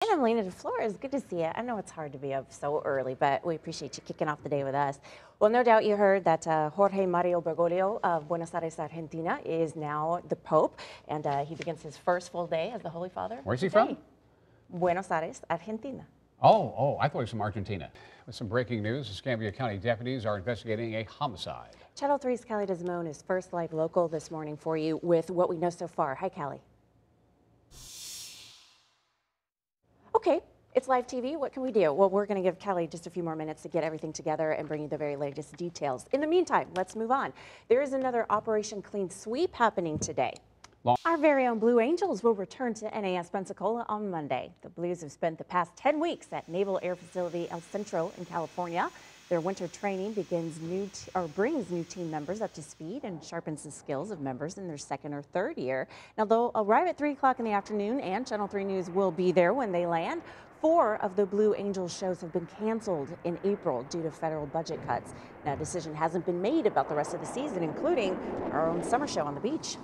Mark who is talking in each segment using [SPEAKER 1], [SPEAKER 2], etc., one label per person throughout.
[SPEAKER 1] And I'm Lena DeFlorias. Good to see you. I know it's hard to be up so early, but we appreciate you kicking off the day with us. Well, no doubt you heard that Jorge Mario Bergoglio of Buenos Aires, Argentina, is now the Pope, and he begins his first full day as the Holy Father.
[SPEAKER 2] Where's he from?
[SPEAKER 1] Buenos Aires, Argentina.
[SPEAKER 2] Oh, I thought he was from Argentina. With some breaking news, Escambia County deputies are investigating a homicide.
[SPEAKER 1] Channel 3's Callie Desmond is first live local this morning for you with what we know so far. Hi, Callie. Okay, it's live TV. What can we do? Well, we're going to give Callie just a few more minutes to get everything together and bring you the very latest details. In the meantime, let's move on. There is another Operation Clean Sweep happening today. Our very own Blue Angels will return to NAS Pensacola on Monday. The Blues have spent the past 10 weeks at Naval Air Facility El Centro in California. Their winter training brings new team members up to speed and sharpens the skills of members in their second or third year. Now, they'll arrive at 3 o'clock in the afternoon, and Channel 3 News will be there when they land. 4 of the Blue Angels shows have been canceled in April due to federal budget cuts. Now, a decision hasn't been made about the rest of the season, including our own summer show on the beach.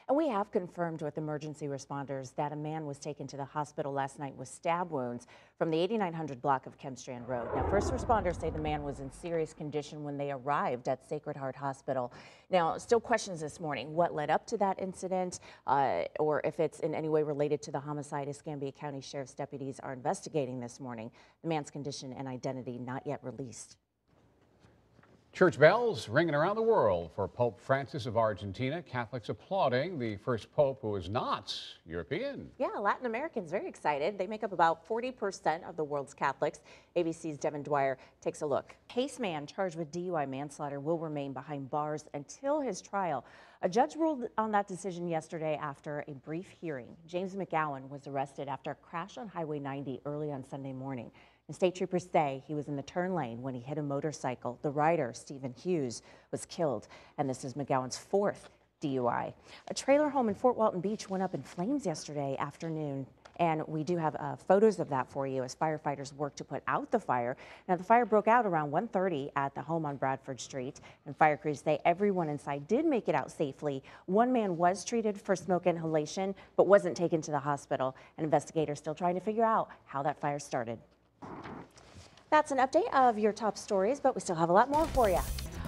[SPEAKER 1] And we have confirmed with emergency responders that a man was taken to the hospital last night with stab wounds from the 8900 block of Kempstrand Road. Now, first responders say the man was in serious condition when they arrived at Sacred Heart Hospital. Now, still questions this morning what led up to that incident or if it's in any way related to the homicide. Escambia County Sheriff's deputies are investigating this morning. The man's condition and identity not yet released.
[SPEAKER 2] Church bells ringing around the world for Pope Francis of Argentina. Catholics applauding the first pope who is not European.
[SPEAKER 1] Yeah, Latin Americans very excited. They make up about 40% of the world's Catholics. ABC's Devin Dwyer takes a look. Case man charged with DUI manslaughter will remain behind bars until his trial. A judge ruled on that decision yesterday after a brief hearing. James McGowan was arrested after a crash on Highway 90 early on Sunday morning. And state troopers say he was in the turn lane when he hit a motorcycle. The rider, Stephen Hughes, was killed, and this is McGowan's 4th DUI. A trailer home in Fort Walton Beach went up in flames yesterday afternoon, and we do have photos of that for you as firefighters work to put out the fire. Now, the fire broke out around 1:30 at the home on Bradford Street, and fire crews say everyone inside did make it out safely. One man was treated for smoke inhalation, but wasn't taken to the hospital, and investigators still trying to figure out how that fire started. That's an update of your top stories, but we still have a lot more for you.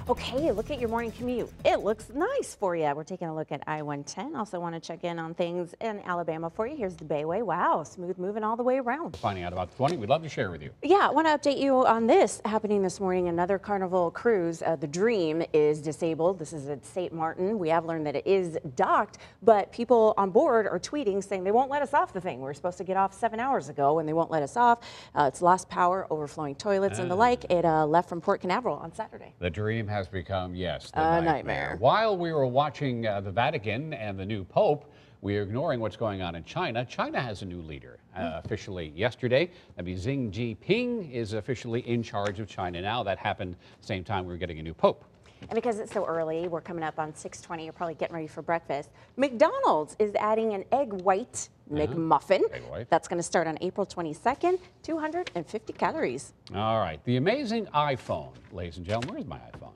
[SPEAKER 1] Okay, look at your morning commute. It looks nice for you. We're taking a look at I-110. Also want to check in on things in Alabama for you. Here's the Bayway. Wow, smooth moving all the way around.
[SPEAKER 2] Finding out about the 20, we'd love to share with you.
[SPEAKER 1] Yeah, I want to update you on this happening this morning. Another Carnival cruise, the Dream, is disabled. This is at St. Martin. We have learned that it is docked, but people on board are tweeting saying they won't let us off the thing. We're supposed to get off 7 hours ago, and they won't let us off. It's lost power, overflowing toilets, and the like. It left from Port Canaveral on Saturday.
[SPEAKER 2] The Dream has become, yes, the
[SPEAKER 1] nightmare.
[SPEAKER 2] While we were watching the Vatican and the new Pope, we are ignoring what's going on in China. China has a new leader officially yesterday. That means Xi Jinping is officially in charge of China now. That happened same time we were getting a new Pope.
[SPEAKER 1] And because it's so early, we're coming up on 6:20. You're probably getting ready for breakfast. McDonald's is adding an egg white McMuffin.
[SPEAKER 2] Egg white.
[SPEAKER 1] That's going to start on April 22nd. 250 calories.
[SPEAKER 2] All right. The amazing iPhone, ladies and gentlemen. Where's my iPhone?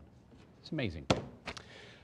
[SPEAKER 2] It's amazing.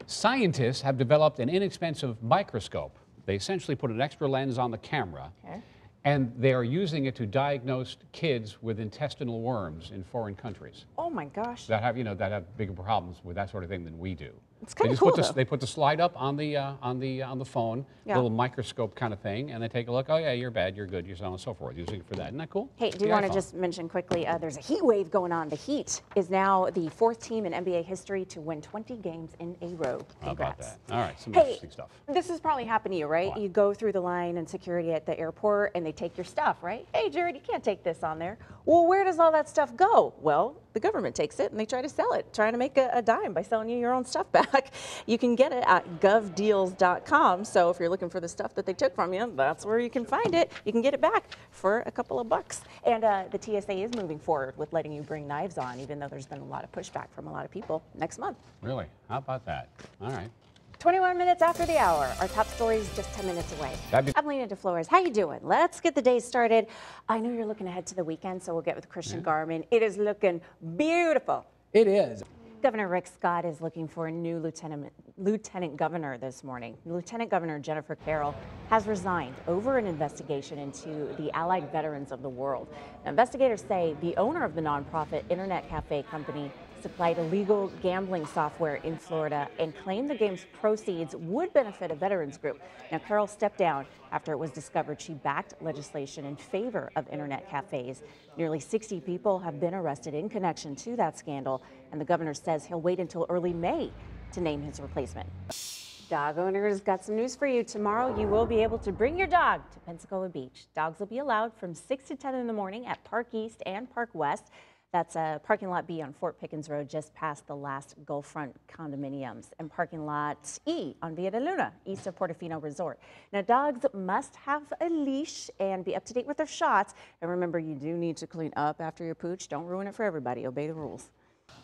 [SPEAKER 2] Scientists have developed an inexpensive microscope. They essentially put an extra lens on the camera. Okay. And they are using it to diagnose kids with intestinal worms in foreign countries.
[SPEAKER 1] Oh my gosh!
[SPEAKER 2] That have bigger problems with that sort of thing than we do.
[SPEAKER 1] It's kind of cool.
[SPEAKER 2] They put the slide up on the phone, little microscope kind of thing, and they take a look. Oh yeah, you're bad, you're good, you're so on and so forth. Using it for that. Isn't that cool?
[SPEAKER 1] Hey, do you want to just mention quickly? There's a heat wave going on. The Heat is now the 4th team in NBA history to win 20 games in a row. Congrats.
[SPEAKER 2] How about that? All right, some interesting stuff.
[SPEAKER 1] This has probably happened to you, right? You go through the line and security at the airport, and they take your stuff, right? Hey, Jared, you can't take this on there. Well, where does all that stuff go? Well, the government takes it and they try to sell it, trying to make a dime by selling you your own stuff back. You can get it at govdeals.com. So if you're looking for the stuff that they took from you, that's where you can find it. You can get it back for a couple of bucks. And the TSA is moving forward with letting you bring knives on, even though there's been a lot of pushback from a lot of people next month.
[SPEAKER 2] Really? How about that? All right.
[SPEAKER 1] 21 minutes after the hour. Our top story is just 10 minutes away. I'm Lena DeFlorias. How you doing? Let's get the day started. I know you're looking ahead to the weekend, so we'll get with Christian Garmin. It is looking beautiful.
[SPEAKER 3] It is.
[SPEAKER 1] Governor Rick Scott is looking for a new lieutenant governor this morning. Lieutenant Governor Jennifer Carroll has resigned over an investigation into the Allied Veterans of the World. Now, investigators say the owner of the nonprofit internet cafe company supplied illegal gambling software in Florida and claimed the game's proceeds would benefit a veterans group. Now, Carroll stepped down after it was discovered she backed legislation in favor of internet cafes. Nearly 60 people have been arrested in connection to that scandal, and the governor says he'll wait until early May to name his replacement. Dog owners, got some news for you. Tomorrow you will be able to bring your dog to Pensacola Beach. Dogs will be allowed from 6 to 10 in the morning at Park East and Park West. That's parking lot B on Fort Pickens Road, just past the last Gulffront condominiums, and parking lot E on Via de Luna, east of Portofino Resort. Now, dogs must have a leash and be up to date with their shots. And remember, you do need to clean up after your pooch. Don't ruin it for everybody. Obey the rules.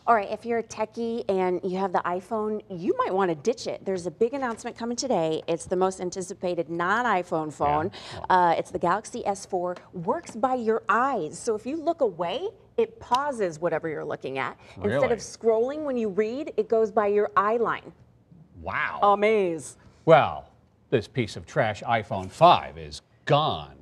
[SPEAKER 1] All right, if you're a techie and you have the iPhone, you might want to ditch it. There's a big announcement coming today. It's the most anticipated non-iPhone phone. Yeah. It's the Galaxy S4. Works by your eyes. So if you look away, it pauses whatever you're looking at.
[SPEAKER 2] Really?
[SPEAKER 1] Instead of scrolling when you read, it goes by your eye line.
[SPEAKER 2] Wow.
[SPEAKER 1] Amaze.
[SPEAKER 2] Well, this piece of trash iPhone 5 is gone.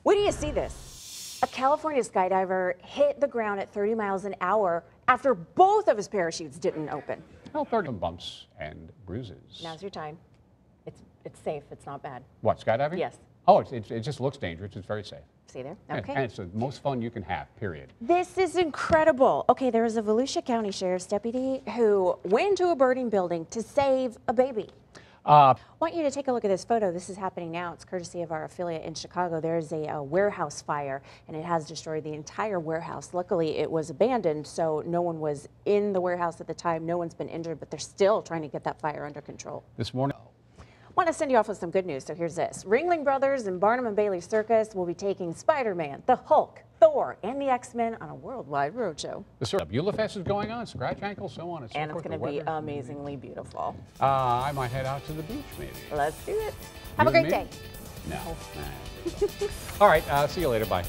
[SPEAKER 1] Where do you see this? A California skydiver hit the ground at 30 miles an hour after both of his parachutes didn't open.
[SPEAKER 2] Well, 30 bumps and bruises.
[SPEAKER 1] Now's your time. It's safe. It's not bad.
[SPEAKER 2] What, skydiving?
[SPEAKER 1] Yes.
[SPEAKER 2] Oh, it just looks dangerous. It's very safe.
[SPEAKER 1] See there? Okay.
[SPEAKER 2] And it's the most fun you can have, period.
[SPEAKER 1] This is incredible. Okay, there was a Volusia County Sheriff's deputy who went into a burning building to save a baby. I want you to take a look at this photo. This is happening now. It's courtesy of our affiliate in Chicago. There's a warehouse fire, and it has destroyed the entire warehouse. Luckily, it was abandoned, so no one was in the warehouse at the time. No one's been injured, but they're still trying to get that fire under control.
[SPEAKER 2] This morning.
[SPEAKER 1] Want to send you off with some good news, so here's this. Ringling Brothers and Barnum and Bailey Circus will be taking Spider-Man, the Hulk, Thor, and the X-Men on a worldwide roadshow.
[SPEAKER 2] The Beulah Fest is going on, Scratch Ankle, so on and so forth.
[SPEAKER 1] And it's going to be amazingly beautiful.
[SPEAKER 2] I might head out to the beach, maybe.
[SPEAKER 1] Let's do it. Have a great day.
[SPEAKER 2] No. All right, see you later. Bye.